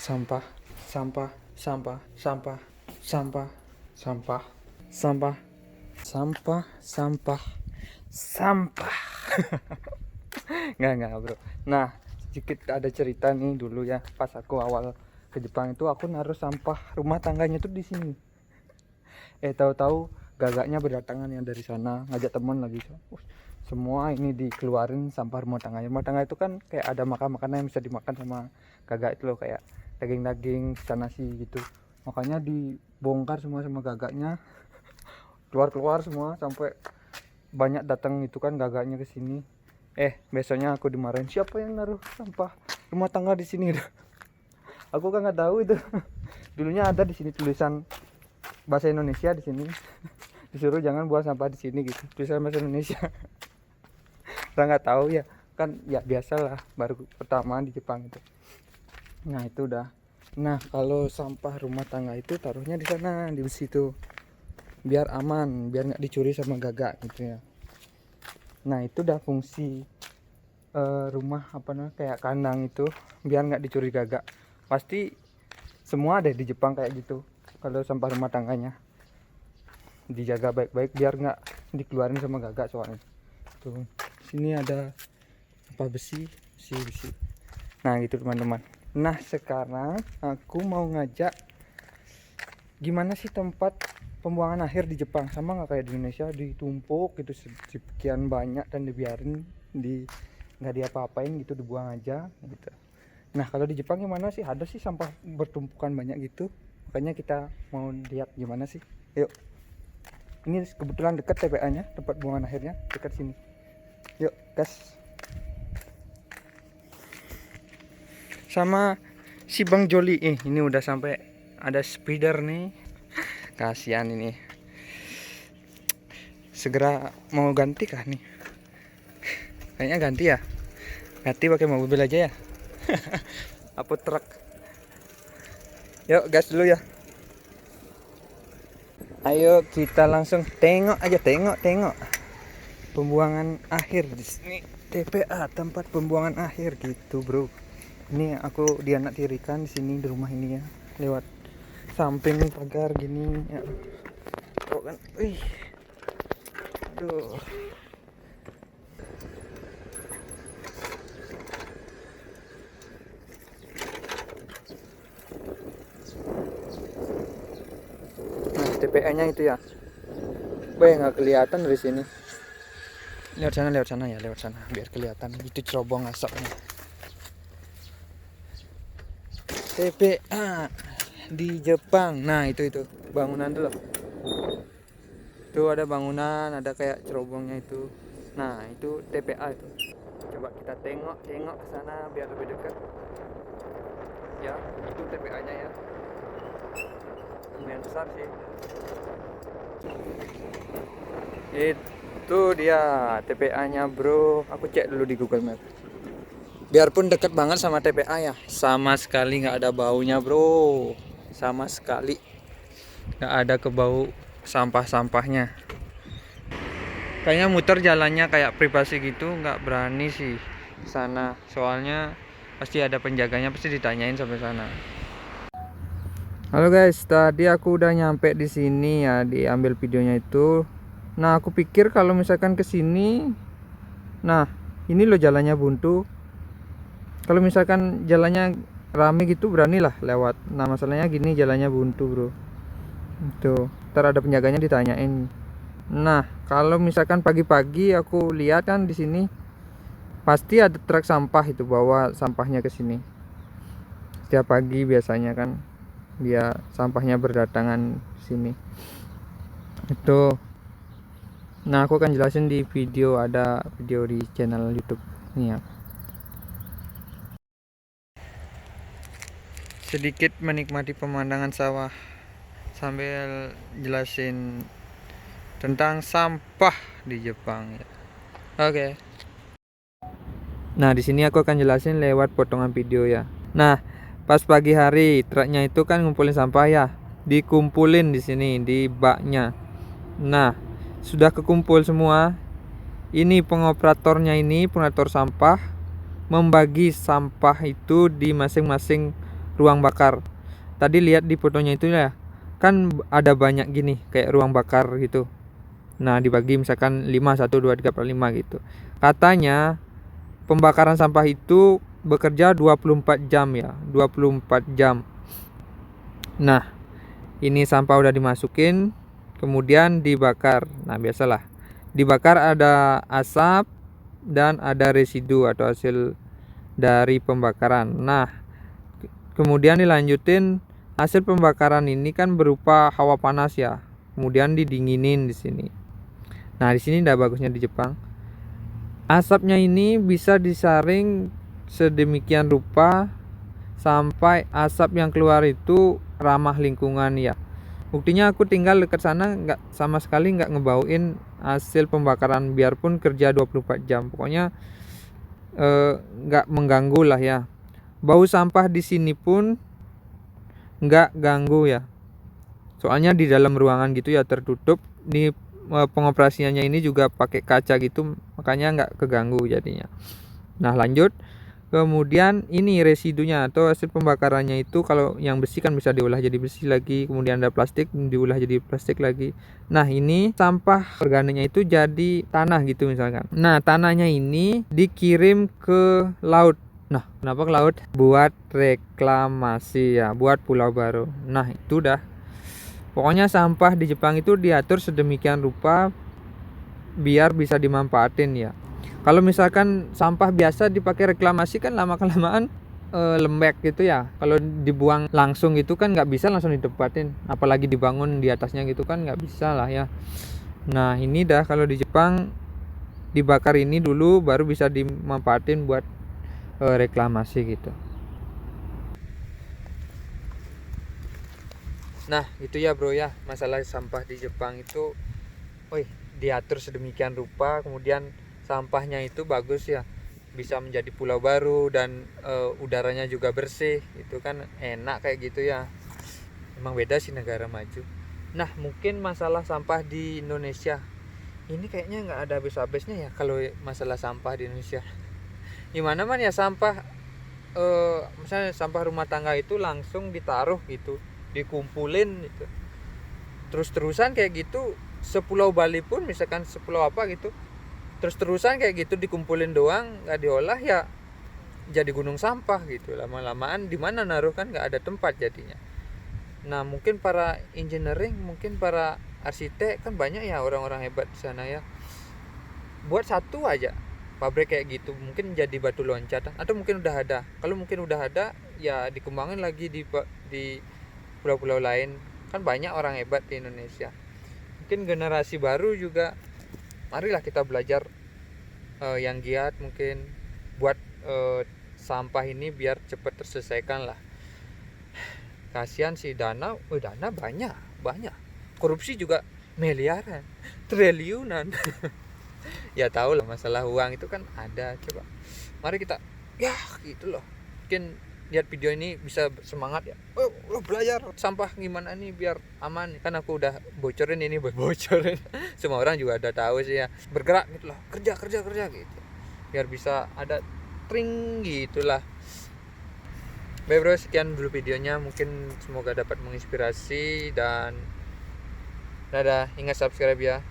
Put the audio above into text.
Sampah, sampah, sampah, sampah, sampah, sampah, sampah, sampah, sampah, sampah. Nggak bro. Nah, sedikit ada cerita nih dulu ya. Pas aku awal ke Jepang itu aku naruh sampah rumah tangganya tuh di sini. Tahu-tahu gagaknya berdatangan yang dari sana, ngajak teman lagi. Semua ini dikeluarin sampah rumah tangga. Rumah tangga itu kan kayak ada makanan yang bisa dimakan sama gagak itu loh, kayak daging-daging, sisa nasi gitu. Makanya dibongkar semua sama gagaknya, keluar-keluar semua sampai banyak datang itu kan gagaknya ke sini. Besoknya aku dimarahin, siapa yang naruh sampah rumah tangga di sini? Aku kan nggak tahu itu. Dulunya ada di sini tulisan bahasa Indonesia di sini. Disuruh jangan buang sampah di sini gitu. Tulisan bahasa Indonesia. Saya nggak tahu ya. Kan ya biasalah, baru pertama di Jepang itu. Nah, itu udah. Nah, kalau sampah rumah tangga itu taruhnya di sana, di situ. Biar aman, biar nggak dicuri sama gagak gitu ya. Nah, itu udah fungsi rumah apa namanya kayak kandang itu, biar nggak dicuri gagak. Pasti semua ada di Jepang kayak gitu. Kalau sampah rumah tangganya dijaga baik-baik biar nggak dikeluarin sama gagak soalnya. Tuh, sini ada apa besi. Nah, gitu teman-teman. Nah, sekarang aku mau ngajak gimana sih tempat pembuangan akhir di Jepang, sama nggak kayak di Indonesia ditumpuk gitu sekian banyak dan dibiarin nggak diapa-apain gitu, dibuang aja gitu. Nah, kalau di Jepang gimana sih, ada sih sampah bertumpukan banyak gitu, makanya kita mau lihat gimana sih. Yuk, ini kebetulan dekat TPA nya, tempat buangan akhirnya dekat sini. Yuk gas. Sama si Bang Joli, ini udah sampai, ada speeder nih, kasihan ini, segera mau ganti kah nih? Kayaknya ganti ya, ganti pakai mobil aja ya. Apa truk. Yuk gas dulu ya. Ayo kita langsung tengok aja, tengok pembuangan akhir di sini. TPA, tempat pembuangan akhir gitu bro. Ini aku dianak tirikan di sini, di rumah ini ya, lewat samping pagar gini ya. Oh kan, aduh. Nah, TPA-nya itu ya. Nggak kelihatan dari sini. Lewat sana ya, lewat sana biar kelihatan. Itu cerobong asapnya. TPA di Jepang. Nah, itu bangunan dulu. Tuh ada bangunan, ada kayak cerobongnya itu. Nah, itu TPA itu. Coba kita tengok ke sana biar lebih dekat. Ya, itu TPA-nya ya. Lumayan besar sih. Itu dia TPA-nya, bro. Aku cek dulu di Google Map. Biarpun dekat banget sama TPA ya, sama sekali nggak ada baunya, bro. Sama sekali nggak ada kebau sampah-sampahnya. Kayaknya muter jalannya kayak privasi gitu, nggak berani sih sana. Soalnya pasti ada penjaganya, pasti ditanyain sampai sana. Halo guys, tadi aku udah nyampe di sini ya, diambil videonya itu. Nah, aku pikir kalau misalkan ke sini, nah ini loh jalannya buntu. Kalau misalkan jalannya rame gitu beranilah lewat. Nah, masalahnya gini, jalannya buntu bro. Itu, ntar ada penjaganya ditanyain. Nah, kalau misalkan pagi-pagi aku lihat kan di sini pasti ada truk sampah itu bawa sampahnya ke sini. Setiap pagi biasanya kan dia sampahnya berdatangan sini itu. Nah, aku akan jelasin di video, ada video di channel YouTube ini ya. Sedikit menikmati pemandangan sawah sambil jelasin tentang sampah di Jepang ya. Oke. Nah, di sini aku akan jelasin lewat potongan video ya. Nah, pas pagi hari truknya itu kan ngumpulin sampah ya, dikumpulin di sini di baknya. Nah, sudah kekumpul semua. Ini pengoperatornya, ini pengoperator sampah membagi sampah itu di masing-masing ruang bakar. Tadi lihat di fotonya itu ya, kan ada banyak gini kayak ruang bakar gitu. Nah, dibagi misalkan 5, 1, 2, 3, 4, 5 gitu. Katanya pembakaran sampah itu bekerja 24 jam ya, 24 jam. Nah, ini sampah udah dimasukin, kemudian dibakar. Nah, biasalah. Dibakar ada asap dan ada residu atau hasil dari pembakaran. Nah, kemudian dilanjutin, hasil pembakaran ini kan berupa hawa panas ya. Kemudian didinginin di sini. Nah, di sini udah bagusnya di Jepang. Asapnya ini bisa disaring sedemikian rupa sampai asap yang keluar itu ramah lingkungan ya. Buktinya aku tinggal dekat sana nggak sama sekali nggak ngebauin hasil pembakaran, biarpun kerja 24 jam. Pokoknya nggak mengganggu lah ya. Bau sampah di sini pun nggak ganggu ya. Soalnya di dalam ruangan gitu ya, tertutup. Di pengoperasiannya ini juga pakai kaca gitu, makanya nggak keganggu jadinya. Nah, lanjut. Kemudian ini residunya atau hasil pembakarannya itu, kalau yang besi kan bisa diolah jadi besi lagi, kemudian ada plastik diolah jadi plastik lagi. Nah, ini sampah organiknya itu jadi tanah gitu misalkan. Nah, tanahnya ini dikirim ke laut. Nah, kenapa ke laut? Buat reklamasi ya, buat pulau baru. Nah, itu dah. Pokoknya sampah di Jepang itu diatur sedemikian rupa biar bisa dimanfaatin ya. Kalau misalkan sampah biasa dipakai reklamasi kan lama kelamaan lembek gitu ya. Kalau dibuang langsung itu kan nggak bisa langsung ditempatin, apalagi dibangun di atasnya gitu kan nggak bisa lah ya. Nah, ini dah kalau di Jepang dibakar ini dulu baru bisa dimanfaatin buat reklamasi gitu. Nah, itu ya bro ya, masalah sampah di Jepang itu diatur sedemikian rupa, kemudian sampahnya itu bagus ya, bisa menjadi pulau baru, dan udaranya juga bersih. Itu kan enak kayak gitu ya. Emang beda sih negara maju. Nah, mungkin masalah sampah di Indonesia ini kayaknya nggak ada habis-habisnya ya kalau masalah sampah di Indonesia. Gimana man ya sampah, misalnya sampah rumah tangga itu langsung ditaruh gitu, dikumpulin gitu, terus-terusan kayak gitu. Sepulau Bali pun misalkan sepulau apa gitu, terus-terusan kayak gitu dikumpulin doang, nggak diolah ya, jadi gunung sampah gitu. Lama-lamaan di mana naruh kan nggak ada tempat jadinya. Nah, mungkin para engineering, mungkin para arsitek kan banyak ya orang-orang hebat di sana ya, buat satu aja pabrik kayak gitu mungkin jadi batu loncatan, atau mungkin udah ada. Kalau mungkin udah ada ya dikembangin lagi di pulau-pulau lain. Kan banyak orang hebat di Indonesia. Mungkin generasi baru juga, marilah kita belajar yang giat mungkin buat sampah ini biar cepat terselesaikan lah. Kasihan sih dana banyak, korupsi juga miliaran, triliunan. Ya tahu lah, masalah uang itu kan ada. Coba mari kita ya gitu loh, mungkin lihat video ini bisa semangat ya. Lo belajar sampah gimana nih biar aman. Kan aku udah bocorin ini buat bocorin. Semua orang juga udah tahu sih ya. Bergerak gitu loh, kerja gitu, biar bisa ada tring gitulah. Baik bro, sekian dulu videonya. Mungkin semoga dapat menginspirasi, dan dadah, ingat subscribe ya.